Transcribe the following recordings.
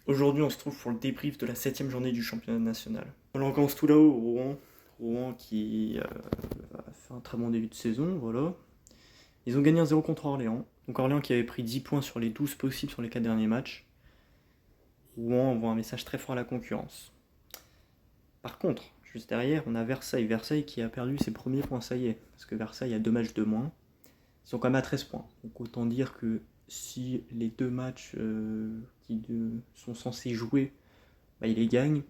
Aujourd'hui, on se trouve pour le débrief de la 7e journée du championnat national. On commence tout là-haut, Rouen. Rouen qui a fait un très bon début de saison, voilà. Ils ont gagné 1-0 contre Orléans. Donc Orléans qui avait pris 10 points sur les 12 possibles sur les 4 derniers matchs. Rouen envoie un message très fort à la concurrence. Par contre, juste derrière, on a Versailles. Versailles qui a perdu ses premiers points, ça y est. Parce que Versailles a 2 matchs de moins. Ils sont quand même à 13 points. Donc autant dire que si les 2 matchs qui sont censés jouer, ils les gagnent,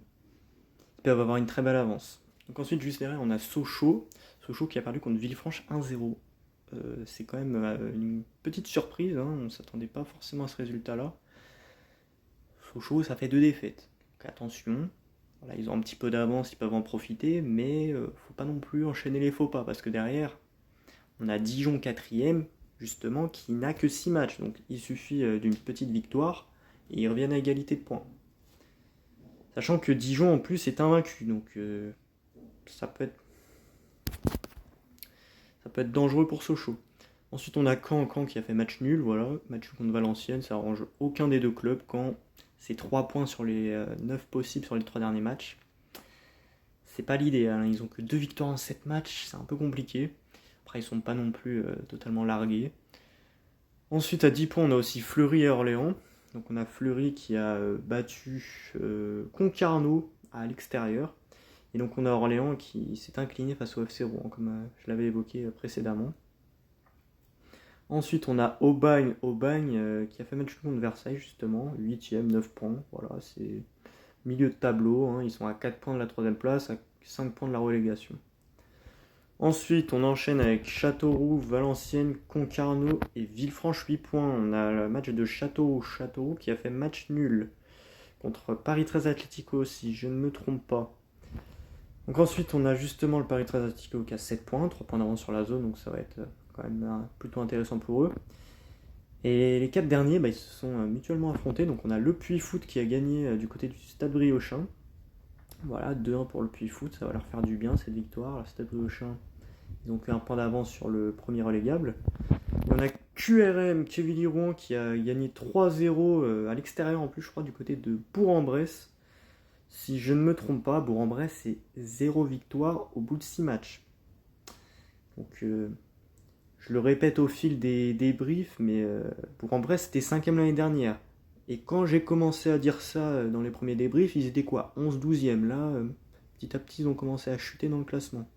ils peuvent avoir une très belle avance. Donc ensuite, juste derrière, on a Sochaux. Sochaux qui a perdu contre Villefranche 1-0. C'est quand même une petite surprise, hein. On ne s'attendait pas forcément à ce résultat-là. Sochaux, ça fait 2 défaites. Donc attention, voilà, ils ont un petit peu d'avance, ils peuvent en profiter, mais faut pas non plus enchaîner les faux pas, parce que derrière, on a Dijon 4ème, justement, qui n'a que 6 matchs. Donc il suffit d'une petite victoire, et ils reviennent à égalité de points. Sachant que Dijon, en plus, est invaincu, donc ça peut être dangereux pour Sochaux. Ensuite, on a Caen qui a fait match nul, voilà, match contre Valenciennes, ça arrange aucun des deux clubs. Caen, c'est 3 points sur les 9 possibles sur les 3 derniers matchs. C'est pas l'idéal, hein. Ils ont que 2 victoires en 7 matchs, c'est un peu compliqué. Après, ils sont pas non plus totalement largués. Ensuite, à 10 points, on a aussi Fleury et Orléans. Donc on a Fleury qui a battu Concarneau à l'extérieur. Et donc on a Orléans qui s'est incliné face au FC Rouen, comme je l'avais évoqué précédemment. Ensuite, on a Aubagne qui a fait match contre Versailles, justement, 8ème, 9 points. Voilà, c'est milieu de tableau, hein. Ils sont à 4 points de la 3ème place, à 5 points de la relégation. Ensuite, on enchaîne avec Châteauroux, Valenciennes, Concarneau et Villefranche, 8 points. On a le match de Châteauroux qui a fait match nul contre Paris 13 Atlético, si je ne me trompe pas. Donc ensuite, on a justement le Paris 13 Atlético qui a 7 points, 3 points d'avance sur la zone, donc ça va être quand même plutôt intéressant pour eux. Et les 4 derniers, ils se sont mutuellement affrontés. Donc on a le Puy Foot qui a gagné du côté du Stade Briochin. Voilà, 2-1 pour le Puy Foot, ça va leur faire du bien cette victoire. Le Stade Briochin, ils ont que 1 point d'avance sur le premier relégable. Et on a QRM, Quevilly-Rouen, qui a gagné 3-0 à l'extérieur en plus, je crois, du côté de Bourg-en-Bresse. Si je ne me trompe pas, Bourg-en-Bresse, c'est 0 victoire au bout de 6 matchs. Donc je le répète au fil des débriefs, mais Bourg-en-Bresse, c'était 5ème l'année dernière. Et quand j'ai commencé à dire ça dans les premiers débriefs, ils étaient quoi, 11-12e. Là, petit à petit, ils ont commencé à chuter dans le classement.